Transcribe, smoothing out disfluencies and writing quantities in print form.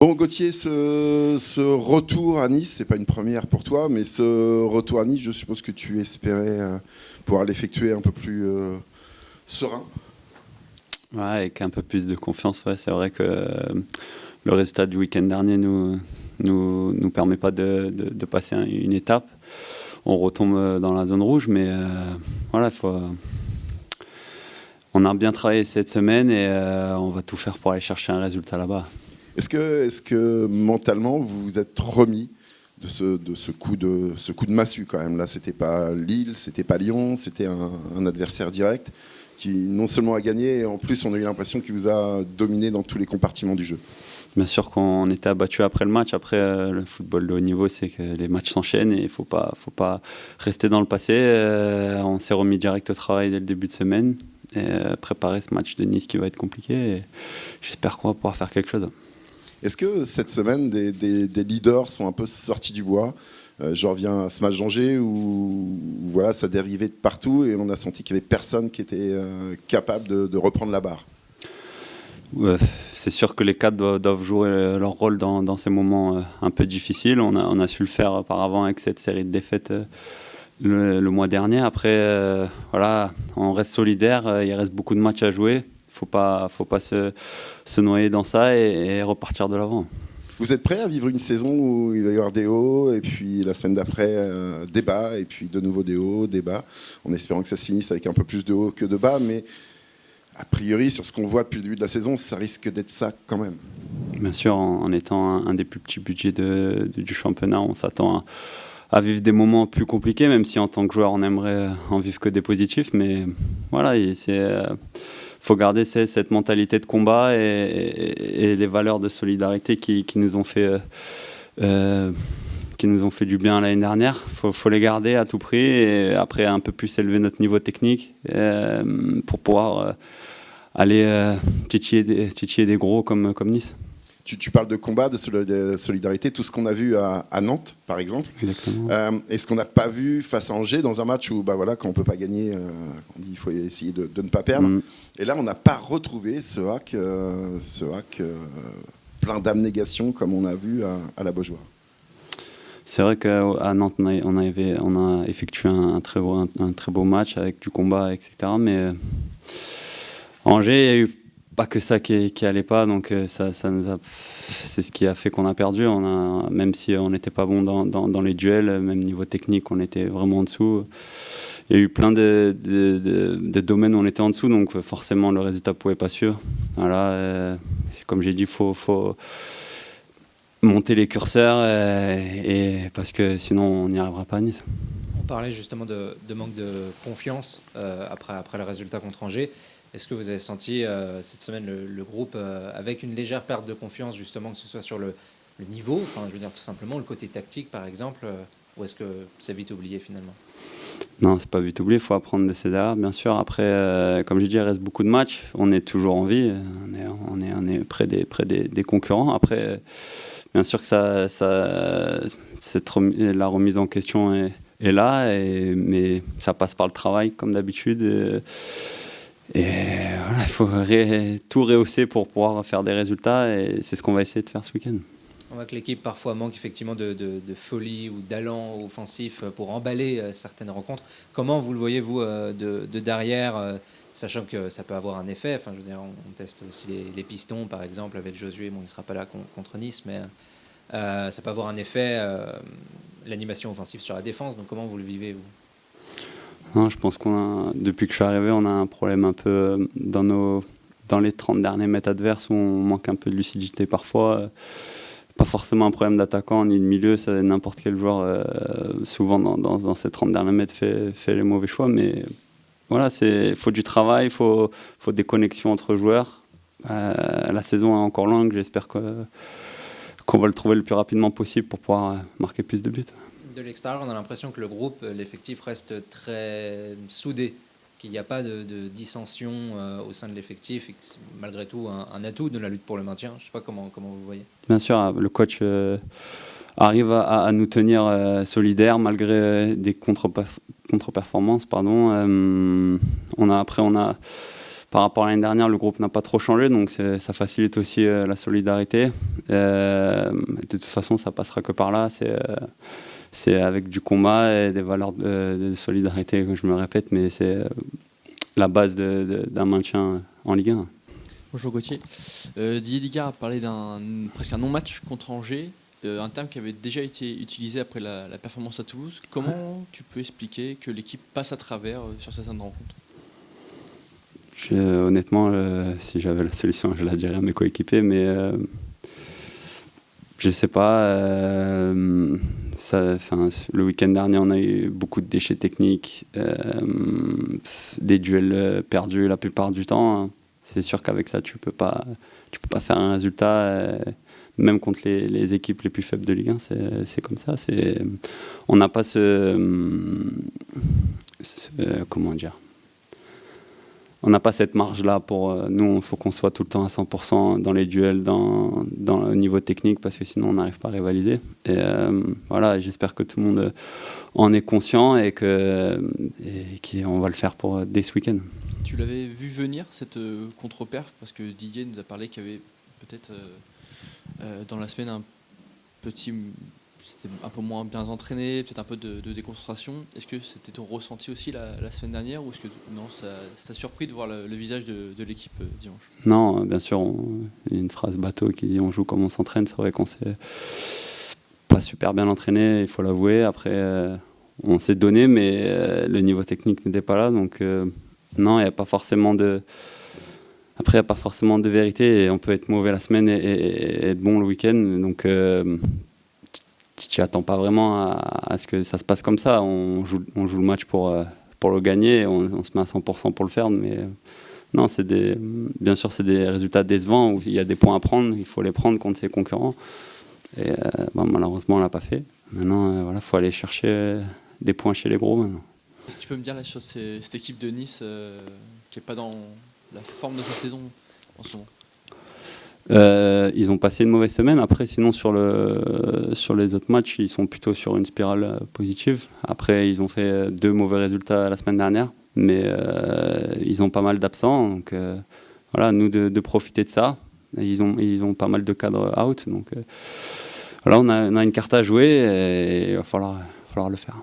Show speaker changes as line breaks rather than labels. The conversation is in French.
Bon, Gauthier, ce retour à Nice, c'est pas une première pour toi, mais ce retour à Nice, je suppose que tu espérais pouvoir l'effectuer un peu plus serein.
Ouais, avec un peu plus de confiance, ouais, c'est vrai que le résultat du week-end dernier nous permet pas de passer une étape. On retombe dans la zone rouge, mais voilà, on a bien travaillé cette semaine et on va tout faire pour aller chercher un résultat là-bas.
Est-ce que mentalement vous vous êtes remis de ce coup de massue quand même? Là, c'était pas Lille, c'était pas Lyon, c'était un adversaire direct qui non seulement a gagné, et en plus on a eu l'impression qu'il vous a dominé dans tous les compartiments du jeu.
Bien sûr qu'on était abattu après le match. Après, le football de haut niveau, c'est que les matchs s'enchaînent et il faut pas rester dans le passé. On s'est remis direct au travail dès le début de semaine et préparer ce match de Nice qui va être compliqué. Et j'espère qu'on va pouvoir faire quelque chose.
Est-ce que cette semaine, des leaders sont un peu sortis du bois? Je reviens à ce match d'Angers où voilà, ça dérivait de partout et on a senti qu'il n'y avait personne qui était capable de reprendre la barre.
Ouais, c'est sûr que les cadres doivent jouer leur rôle dans ces moments un peu difficiles. On a su le faire auparavant avec cette série de défaites le mois dernier. Après, voilà, on reste solidaire, il reste beaucoup de matchs à jouer. Il ne faut pas se noyer dans ça et repartir de l'avant.
Vous êtes prêt à vivre une saison où il va y avoir des hauts et puis la semaine d'après des bas et puis de nouveau des hauts, des bas, en espérant que ça se finisse avec un peu plus de hauts que de bas, mais a priori sur ce qu'on voit depuis le début de la saison, ça risque d'être ça quand même.
Bien sûr, en étant un des plus petits budgets du championnat, on s'attend à vivre des moments plus compliqués, même si en tant que joueur on aimerait en vivre que des positifs, mais voilà, faut garder cette mentalité de combat et les valeurs de solidarité qui nous ont fait du bien l'année dernière. Faut les garder à tout prix et après un peu plus élever notre niveau technique pour pouvoir aller titiller des gros comme Nice.
Tu parles de combat, de solidarité, tout ce qu'on a vu à Nantes, par exemple.
Exactement.
Et ce qu'on n'a pas vu face à Angers dans un match où, bah voilà, quand on ne peut pas gagner, on dit il faut essayer de ne pas perdre. Et là, on n'a pas retrouvé ce hack plein d'abnégation comme on a vu à la Beaujoire.
C'est vrai qu'à Nantes, on a effectué un très beau match avec du combat, etc. Mais à Angers, il n'y a eu pas que ça qui allait pas, donc c'est ce qui a fait qu'on a perdu. Même si on n'était pas bon dans les duels, même niveau technique, on était vraiment en dessous. Il y a eu plein de domaines où on était en dessous, donc forcément le résultat ne pouvait pas suivre. Voilà, comme j'ai dit, faut monter les curseurs parce que sinon on n'y arrivera pas à Nice.
On parlait justement de manque de confiance après le résultat contre Angers. Est-ce que vous avez senti cette semaine le groupe avec une légère perte de confiance, justement, que ce soit sur le niveau, enfin, je veux dire tout simplement le côté tactique par exemple, ou est-ce que c'est vite oublié finalement?
Non, c'est pas vite oublié, il faut apprendre de ses erreurs, bien sûr. Après, comme j'ai dit, il reste beaucoup de matchs, on est toujours en vie, on est près des concurrents. Après, bien sûr que la remise en question est là, mais ça passe par le travail comme d'habitude. Et voilà, il faut tout rehausser pour pouvoir faire des résultats et c'est ce qu'on va essayer de faire ce week-end.
On voit que l'équipe parfois manque effectivement de folie ou d'allant offensif pour emballer certaines rencontres. Comment vous le voyez, vous, de derrière, sachant que ça peut avoir un effet? Enfin, je veux dire, on teste aussi les pistons, par exemple, avec Josué. Bon, il ne sera pas là contre Nice, mais ça peut avoir un effet, l'animation offensive sur la défense. Donc comment vous le vivez, vous?
Non, je pense depuis que je suis arrivé, on a un problème un peu dans les 30 derniers mètres adverses où on manque un peu de lucidité parfois. Pas forcément un problème d'attaquant ni de milieu, n'importe quel joueur souvent dans ces 30 derniers mètres fait les mauvais choix, mais voilà, faut du travail, il faut des connexions entre joueurs. La saison est encore longue, j'espère qu'on va le trouver le plus rapidement possible pour pouvoir marquer plus de buts.
De l'extérieur, on a l'impression que le groupe, l'effectif reste très soudé, qu'il n'y a pas de dissension au sein de l'effectif et que c'est malgré tout un atout de la lutte pour le maintien. Je ne sais pas comment vous le voyez.
Bien sûr, le coach arrive à nous tenir solidaires malgré des contre-performances. par rapport à l'année dernière, le groupe n'a pas trop changé, donc ça facilite aussi la solidarité. De toute façon, ça passera que par là. C'est avec du combat et des valeurs de solidarité, je me répète, mais c'est la base d'un maintien en Ligue 1.
Bonjour Gauthier. Didier Digard a parlé presque un non-match contre Angers, un terme qui avait déjà été utilisé après la performance à Toulouse. Comment tu peux expliquer que l'équipe passe à travers sur certaines rencontres ?
Honnêtement, si j'avais la solution, je la dirais à mes coéquipiers, mais je sais pas. Le week-end dernier, on a eu beaucoup de déchets techniques, des duels perdus la plupart du temps. C'est sûr qu'avec ça, tu peux pas faire un résultat, même contre les équipes les plus faibles de Ligue 1. C'est comme ça. On n'a pas comment dire. On n'a pas cette marge-là pour nous. Il faut qu'on soit tout le temps à 100% dans les duels, dans le niveau technique, parce que sinon on n'arrive pas à rivaliser. Et voilà, j'espère que tout le monde en est conscient et qu'on va le faire dès ce week-end.
Tu l'avais vu venir, cette contre-perf, parce que Didier nous a parlé qu'il y avait peut-être dans la semaine c'était un peu moins bien entraîné, peut-être un peu de déconcentration. Est-ce que c'était ton ressenti aussi la semaine dernière, ou est-ce que ça t'a surpris de voir le visage de l'équipe dimanche ?
Non, bien sûr, il y a une phrase bateau qui dit on joue comme on s'entraîne. C'est vrai qu'on s'est pas super bien entraîné, il faut l'avouer. Après, on s'est donné, mais le niveau technique n'était pas là. Donc non, il n'y a pas forcément de... Après, il n'y a pas forcément de vérité. Et on peut être mauvais la semaine et être bon le week-end. Donc tu n'attends pas vraiment à ce que ça se passe comme ça. On joue le match pour le gagner, on se met à 100% pour le faire. Mais non, bien sûr, c'est des résultats décevants où il y a des points à prendre, il faut les prendre contre ses concurrents. Et malheureusement, on ne l'a pas fait. Maintenant, il faut aller chercher des points chez les gros maintenant.
Est-ce que tu peux me dire là, sur cette équipe de Nice qui n'est pas dans la forme de sa saison en ce moment ?
Ils ont passé une mauvaise semaine. Après, sinon, sur les autres matchs, ils sont plutôt sur une spirale positive. Après, ils ont fait 2 mauvais résultats la semaine dernière, mais ils ont pas mal d'absents. Donc, voilà, nous de profiter de ça. Ils ont pas mal de cadres out. Donc, voilà, on a une carte à jouer et il va falloir le faire.